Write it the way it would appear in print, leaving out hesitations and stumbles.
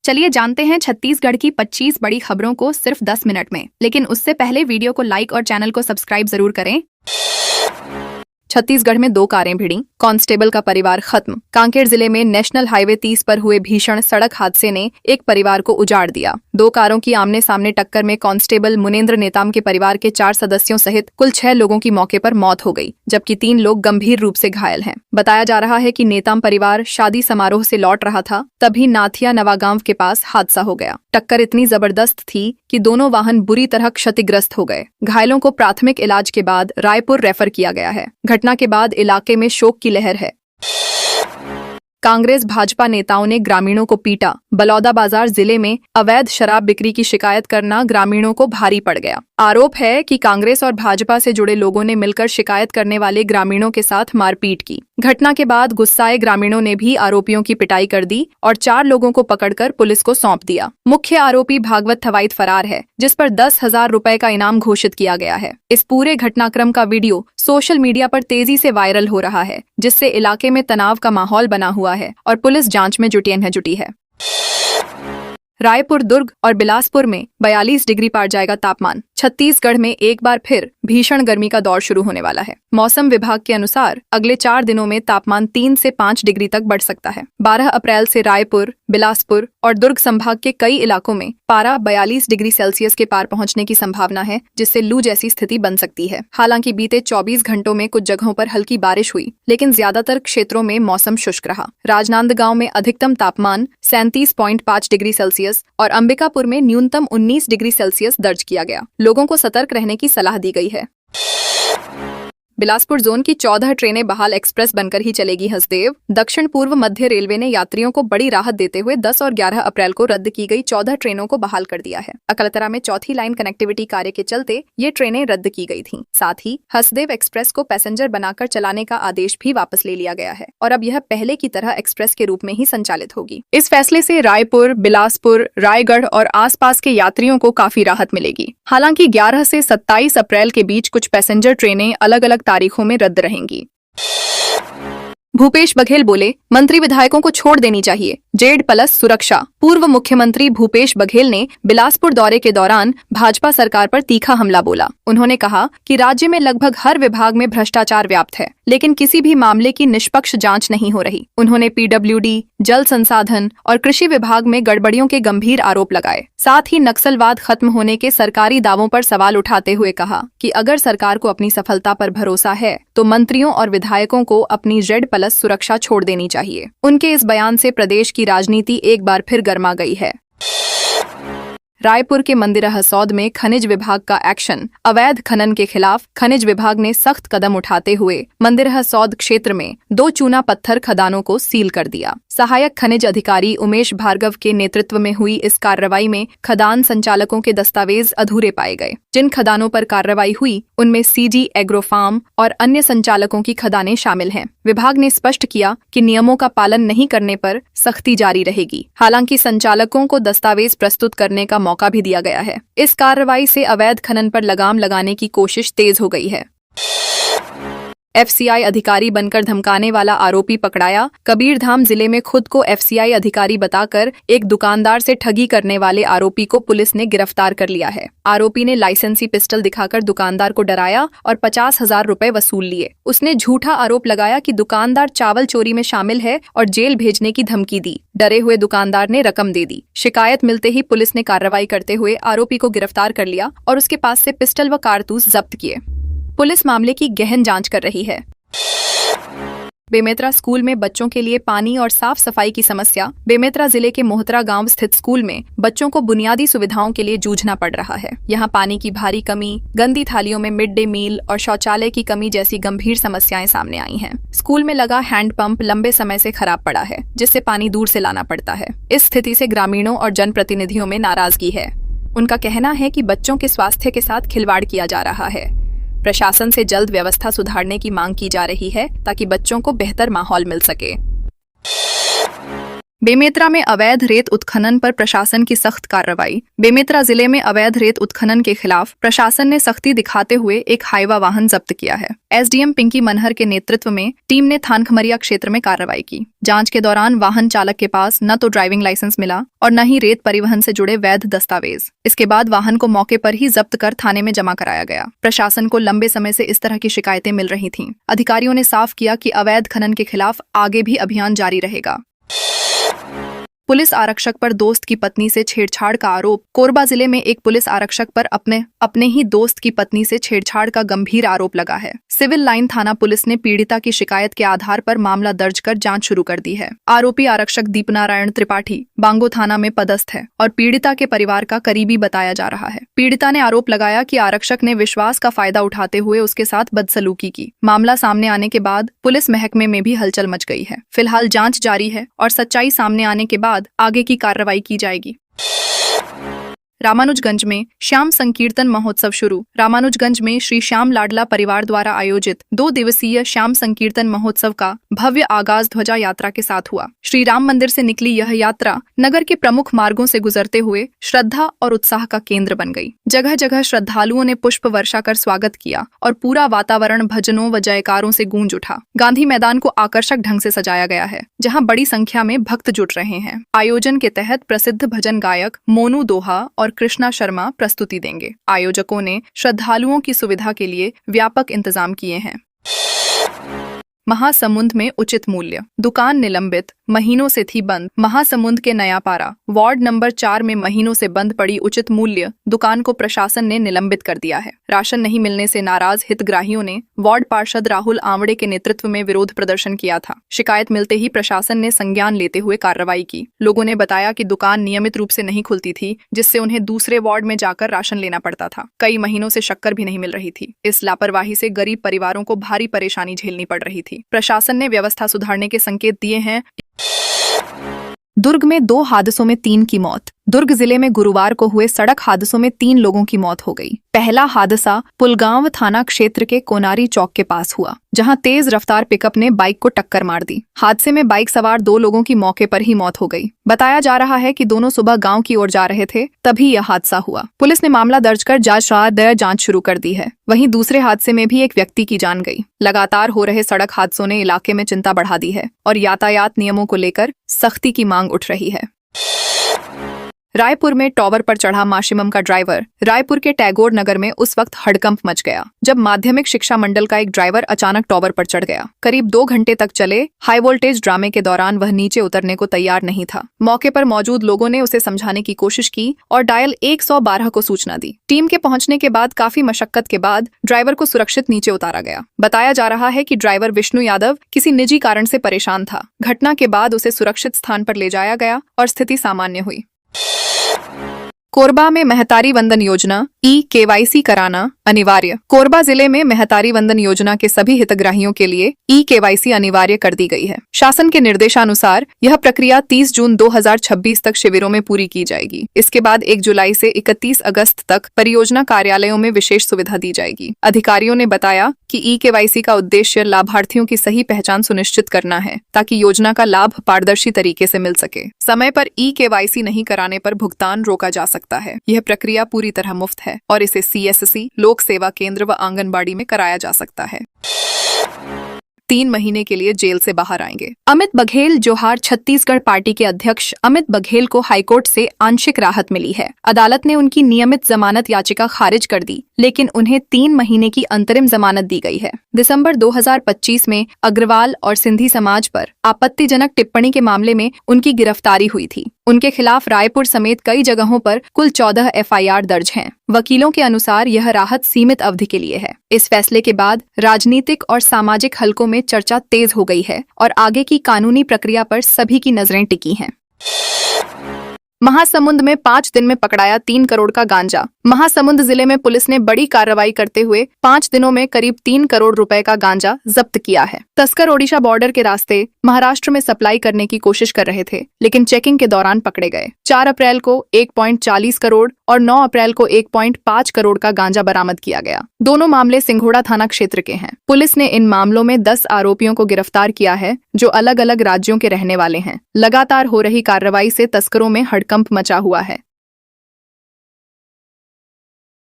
चलिए जानते हैं छत्तीसगढ़ की 25 बड़ी खबरों को सिर्फ 10 मिनट में। लेकिन उससे पहले वीडियो को लाइक और चैनल को सब्सक्राइब जरूर करें। छत्तीसगढ़ में 2 कारें भिड़ी, कांस्टेबल का परिवार खत्म। कांकेर जिले में नेशनल हाईवे 30 पर हुए भीषण सड़क हादसे ने एक परिवार को उजाड़ दिया। 2 कारों की आमने सामने टक्कर में कांस्टेबल मुनेन्द्र नेताम के परिवार के 4 सदस्यों सहित कुल 6 लोगों की मौके पर मौत हो गई, जबकि 3 लोग गंभीर रूप से घायल हैं। बताया जा रहा है कि नेताम परिवार शादी समारोह से लौट रहा था, तभी नाथिया नवागांव के पास हादसा हो गया। टक्कर इतनी जबरदस्त थी कि दोनों वाहन बुरी तरह क्षतिग्रस्त हो गए। घायलों को प्राथमिक इलाज के बाद रायपुर रेफर किया गया है। घटना के बाद इलाके में शोक की लहर है। कांग्रेस भाजपा नेताओं ने ग्रामीणों को पीटा। बलौदाबाजार जिले में अवैध शराब बिक्री की शिकायत करना ग्रामीणों को भारी पड़ गया। आरोप है कि कांग्रेस और भाजपा से जुड़े लोगों ने मिलकर शिकायत करने वाले ग्रामीणों के साथ मारपीट की। घटना के बाद गुस्साए ग्रामीणों ने भी आरोपियों की पिटाई कर दी और 4 लोगों को पकड़कर पुलिस को सौंप दिया। मुख्य आरोपी भागवत थवाईत फरार है, जिस पर 10,000 रुपए का इनाम घोषित किया गया है। इस पूरे घटनाक्रम का वीडियो सोशल मीडिया पर तेजी से वायरल हो रहा है, जिससे इलाके में तनाव का माहौल बना हुआ है और पुलिस जांच में जुटी है। रायपुर, दुर्ग और बिलासपुर में 42 डिग्री पार जाएगा तापमान। छत्तीसगढ़ में एक बार फिर भीषण गर्मी का दौर शुरू होने वाला है। मौसम विभाग के अनुसार अगले 4 दिनों में तापमान 3 से 5 डिग्री तक बढ़ सकता है। 12 अप्रैल से रायपुर, बिलासपुर और दुर्ग संभाग के कई इलाकों में पारा 42 डिग्री सेल्सियस के पार पहुंचने की संभावना है, जिससे लू जैसी स्थिति बन सकती है। हालांकि बीते 24 घंटों में कुछ जगहों पर हल्की बारिश हुई, लेकिन ज्यादातर क्षेत्रों में मौसम शुष्क रहा। राजनांदगांव में अधिकतम तापमान 37.5 डिग्री सेल्सियस और अंबिकापुर में न्यूनतम 19 डिग्री सेल्सियस दर्ज किया गया। लोगों को सतर्क रहने की सलाह दी गई है। बिलासपुर जोन की 14 ट्रेनें बहाल एक्सप्रेस बनकर ही चलेगी हसदेव। दक्षिण पूर्व मध्य रेलवे ने यात्रियों को बड़ी राहत देते हुए 10 और 11 अप्रैल को रद्द की गई 14 ट्रेनों को बहाल कर दिया है। अकलतरा में चौथी लाइन कनेक्टिविटी कार्य के चलते ये ट्रेनें रद्द की गई थीं। साथ ही हसदेव एक्सप्रेस को पैसेंजर बनाकर चलाने का आदेश भी वापस ले लिया गया है और अब यह पहले की तरह एक्सप्रेस के रूप में ही संचालित होगी। इस फैसले से रायपुर, बिलासपुर, रायगढ़ और आसपास के यात्रियों को काफी राहत मिलेगी। हालांकि 11 से 27 अप्रैल के बीच कुछ पैसेंजर ट्रेनें अलग अलग तारीखों में रद्द रहेंगी। भूपेश बघेल बोले, मंत्री विधायकों को छोड़ देनी चाहिए। जेड प्लस सुरक्षा। पूर्व मुख्यमंत्री भूपेश बघेल ने बिलासपुर दौरे के दौरान भाजपा सरकार पर तीखा हमला बोला। उन्होंने कहा कि राज्य में लगभग हर विभाग में भ्रष्टाचार व्याप्त है, लेकिन किसी भी मामले की निष्पक्ष जांच नहीं हो रही। उन्होंने पीडब्ल्यूडी, जल संसाधन और कृषि विभाग में गड़बड़ियों के गंभीर आरोप लगाए। साथ ही नक्सलवाद खत्म होने के सरकारी दावों पर सवाल उठाते हुए कहा कि अगर सरकार को अपनी सफलता पर भरोसा है तो मंत्रियों और विधायकों को अपनी जेड प्लस सुरक्षा छोड़ देनी चाहिए। उनके इस बयान से प्रदेश की राजनीति एक बार फिर गर्मा गई है। रायपुर के मंदिरा हसौद में खनिज विभाग का एक्शन। अवैध खनन के खिलाफ खनिज विभाग ने सख्त कदम उठाते हुए मंदिरा हसौद क्षेत्र में 2 चूना पत्थर खदानों को सील कर दिया। सहायक खनिज अधिकारी उमेश भार्गव के नेतृत्व में हुई इस कार्रवाई में खदान संचालकों के दस्तावेज अधूरे पाए गए। जिन खदानों पर कार्रवाई हुई उनमें सीजी एग्रो फार्म और अन्य संचालकों की खदानें शामिल हैं। विभाग ने स्पष्ट किया कि नियमों का पालन नहीं करने पर सख्ती जारी रहेगी। हालांकि संचालकों को दस्तावेज प्रस्तुत करने का मौका भी दिया गया है। इस कार्रवाई से अवैध खनन पर लगाम लगाने की कोशिश तेज हो गई है। एफसीआई अधिकारी बनकर धमकाने वाला आरोपी पकड़ाया। कबीरधाम जिले में खुद को एफसीआई अधिकारी बताकर एक दुकानदार से ठगी करने वाले आरोपी को पुलिस ने गिरफ्तार कर लिया है। आरोपी ने लाइसेंसी पिस्टल दिखाकर दुकानदार को डराया और 50,000 रुपए वसूल लिए। उसने झूठा आरोप लगाया कि दुकानदार चावल चोरी में शामिल है और जेल भेजने की धमकी दी। डरे हुए दुकानदार ने रकम दे दी। शिकायत मिलते ही पुलिस ने कार्रवाई करते हुए आरोपी को गिरफ्तार कर लिया और उसके पास से पिस्टल व कारतूस जब्त किए। पुलिस मामले की गहन जांच कर रही है। बेमेतरा स्कूल में बच्चों के लिए पानी और साफ सफाई की समस्या। बेमेतरा जिले के मोहतरा गांव स्थित स्कूल में बच्चों को बुनियादी सुविधाओं के लिए जूझना पड़ रहा है। यहां पानी की भारी कमी, गंदी थालियों में मिड डे मील और शौचालय की कमी जैसी गंभीर समस्याएं सामने आई हैं। स्कूल में लगा हैंडपंप लंबे समय से खराब पड़ा है, जिससे पानी दूर से लाना पड़ता है। इस स्थिति से ग्रामीणों और जनप्रतिनिधियों में नाराजगी है। उनका कहना है कि बच्चों के स्वास्थ्य के साथ खिलवाड़ किया जा रहा है। प्रशासन से जल्द व्यवस्था सुधारने की मांग की जा रही है ताकि बच्चों को बेहतर माहौल मिल सके। बेमेतरा में अवैध रेत उत्खनन पर प्रशासन की सख्त कार्रवाई। बेमेतरा जिले में अवैध रेत उत्खनन के खिलाफ प्रशासन ने सख्ती दिखाते हुए एक हाईवा वाहन जब्त किया है। एसडीएम पिंकी मनहर के नेतृत्व में टीम ने थानखमरिया क्षेत्र में कार्रवाई की। जांच के दौरान वाहन चालक के पास न तो ड्राइविंग लाइसेंस मिला और न ही रेत परिवहन से जुड़े वैध दस्तावेज। इसके बाद वाहन को मौके पर ही जब्त कर थाने में जमा कराया गया। प्रशासन को लंबे समय से इस तरह की शिकायतें मिल रही थीं। अधिकारियों ने साफ किया कि अवैध खनन के खिलाफ आगे भी अभियान जारी रहेगा। पुलिस आरक्षक पर दोस्त की पत्नी से छेड़छाड़ का आरोप। कोरबा जिले में एक पुलिस आरक्षक पर अपने ही दोस्त की पत्नी से छेड़छाड़ का गंभीर आरोप लगा है। सिविल लाइन थाना पुलिस ने पीड़िता की शिकायत के आधार पर मामला दर्ज कर जांच शुरू कर दी है। आरोपी आरक्षक दीपनारायण त्रिपाठी बांगो थाना में पदस्थ है और पीड़िता के परिवार का करीबी बताया जा रहा है। पीड़िता ने आरोप लगाया कि आरक्षक ने विश्वास का फायदा उठाते हुए उसके साथ बदसलूकी की। मामला सामने आने के बाद पुलिस महकमे में भी हलचल मच गई है। फिलहाल जांच जारी है और सच्चाई सामने आने के बाद आगे की कार्रवाई की जाएगी। रामानुजगंज में श्याम संकीर्तन महोत्सव शुरू। रामानुजगंज में श्री श्याम लाडला परिवार द्वारा आयोजित 2 दिवसीय श्याम संकीर्तन महोत्सव का भव्य आगाज ध्वजा यात्रा के साथ हुआ। श्री राम मंदिर से निकली यह यात्रा नगर के प्रमुख मार्गों से गुजरते हुए श्रद्धा और उत्साह का केंद्र बन गई। जगह जगह श्रद्धालुओं ने पुष्प वर्षा कर स्वागत किया और पूरा वातावरण भजनों व जयकारों से गूंज उठा। गांधी मैदान को आकर्षक ढंग से सजाया गया है, जहां बड़ी संख्या में भक्त जुट रहे हैं। आयोजन के तहत प्रसिद्ध भजन गायक मोनू दोहा और कृष्णा शर्मा प्रस्तुति देंगे। आयोजकों ने श्रद्धालुओं की सुविधा के लिए व्यापक इंतजाम किए हैं। महासमुंद में उचित मूल्य। दुकान निलंबित, महीनों से थी बंद। महासमुंद के नयापारा वार्ड नंबर 4 में महीनों से बंद पड़ी उचित मूल्य दुकान को प्रशासन ने निलंबित कर दिया है। राशन नहीं मिलने से नाराज हितग्राहियों ने वार्ड पार्षद राहुल आंवड़े के नेतृत्व में विरोध प्रदर्शन किया था। शिकायत मिलते ही प्रशासन ने संज्ञान लेते हुए कार्रवाई की। लोगों ने बताया कि दुकान नियमित रूप से नहीं खुलती थी, जिससे उन्हें दूसरे वार्ड में जाकर राशन लेना पड़ता था। कई महीनों से शक्कर भी नहीं मिल रही थी। इस लापरवाही से गरीब परिवारों को भारी परेशानी झेलनी पड़ रही थी। प्रशासन ने व्यवस्था सुधारने के संकेत दिए हैं। दुर्ग में 2 हादसों में 3 की मौत। दुर्ग जिले में गुरुवार को हुए सड़क हादसों में 3 लोगों की मौत हो गई। पहला हादसा पुलगांव थाना क्षेत्र के कोनारी चौक के पास हुआ, जहां तेज रफ्तार पिकअप ने बाइक को टक्कर मार दी। हादसे में बाइक सवार 2 लोगों की मौके पर ही मौत हो गई। बताया जा रहा है कि दोनों सुबह गांव की ओर जा रहे थे, तभी यह हादसा हुआ। पुलिस ने मामला दर्ज कर जांच शुरू कर दी है। वहीं दूसरे हादसे में भी एक व्यक्ति की जान गई। लगातार हो रहे सड़क हादसों ने इलाके में चिंता बढ़ा दी है और यातायात नियमों को लेकर सख्ती की मांग उठ रही है। रायपुर में टॉवर पर चढ़ा माशिमम का ड्राइवर। रायपुर के टैगोर नगर में उस वक्त हड़कंप मच गया जब माध्यमिक शिक्षा मंडल का एक ड्राइवर अचानक टॉवर पर चढ़ गया। करीब 2 घंटे तक चले हाई वोल्टेज ड्रामे के दौरान वह नीचे उतरने को तैयार नहीं था। मौके पर मौजूद लोगों ने उसे समझाने की कोशिश की और डायल 112 को सूचना दी। टीम के पहुंचने के बाद काफी मशक्कत के बाद ड्राइवर को सुरक्षित नीचे उतारा गया। बताया जा रहा है कि ड्राइवर विष्णु यादव किसी निजी कारण से परेशान था। घटना के बाद उसे सुरक्षित स्थान पर ले जाया गया और स्थिति सामान्य हुई। कोरबा में महतारी वंदन योजना ई-केवाईसी कराना अनिवार्य। कोरबा जिले में महतारी वंदन योजना के सभी हितग्राहियों के लिए ई-केवाईसी अनिवार्य कर दी गई है। शासन के निर्देशानुसार यह प्रक्रिया 30 जून 2026 तक शिविरों में पूरी की जाएगी। इसके बाद 1 जुलाई से 31 अगस्त तक परियोजना कार्यालयों में विशेष सुविधा दी जाएगी। अधिकारियों ने बताया कि ई-केवाईसी का उद्देश्य लाभार्थियों की सही पहचान सुनिश्चित करना है, ताकि योजना का लाभ पारदर्शी तरीके से मिल सके। समय पर ई-केवाईसी नहीं कराने पर भुगतान रोका जा सकता है। यह प्रक्रिया पूरी तरह मुफ्त है और इसे सीएससी, लोक सेवा केंद्र व आंगनबाड़ी में कराया जा सकता है। 3 महीने के लिए जेल से बाहर आएंगे। अमित बघेल जोहार छत्तीसगढ़ पार्टी के अध्यक्ष अमित बघेल को हाईकोर्ट से आंशिक राहत मिली है। अदालत ने उनकी नियमित जमानत याचिका खारिज कर दी, लेकिन उन्हें 3 महीने की अंतरिम जमानत दी गई है। दिसंबर 2025 में अग्रवाल और सिंधी समाज पर आपत्तिजनक टिप्पणी के मामले में उनकी गिरफ्तारी हुई थी। उनके खिलाफ रायपुर समेत कई जगहों पर कुल 14 एफआईआर दर्ज हैं। वकीलों के अनुसार यह राहत सीमित अवधि के लिए है। इस फैसले के बाद राजनीतिक और सामाजिक हलकों में चर्चा तेज हो गई है और आगे की कानूनी प्रक्रिया पर सभी की नजरें टिकी हैं। महासमुंद में 5 दिन में पकड़ाया 3 करोड़ का गांजा। महासमुंद जिले में पुलिस ने बड़ी कार्रवाई करते हुए 5 दिनों में करीब 3 करोड़ रुपए का गांजा जब्त किया है। तस्कर ओडिशा बॉर्डर के रास्ते महाराष्ट्र में सप्लाई करने की कोशिश कर रहे थे, लेकिन चेकिंग के दौरान पकड़े गए। 4 अप्रैल को 1.40 करोड़ और 9 अप्रैल को 1.5 करोड़ का गांजा बरामद किया गया। दोनों मामले सिंघोड़ा थाना क्षेत्र के हैं। पुलिस ने इन मामलों में 10 आरोपियों को गिरफ्तार किया है, जो अलग अलग राज्यों के रहने वाले हैं। लगातार हो रही कार्रवाई से तस्करों में हड़कंप मचा हुआ है।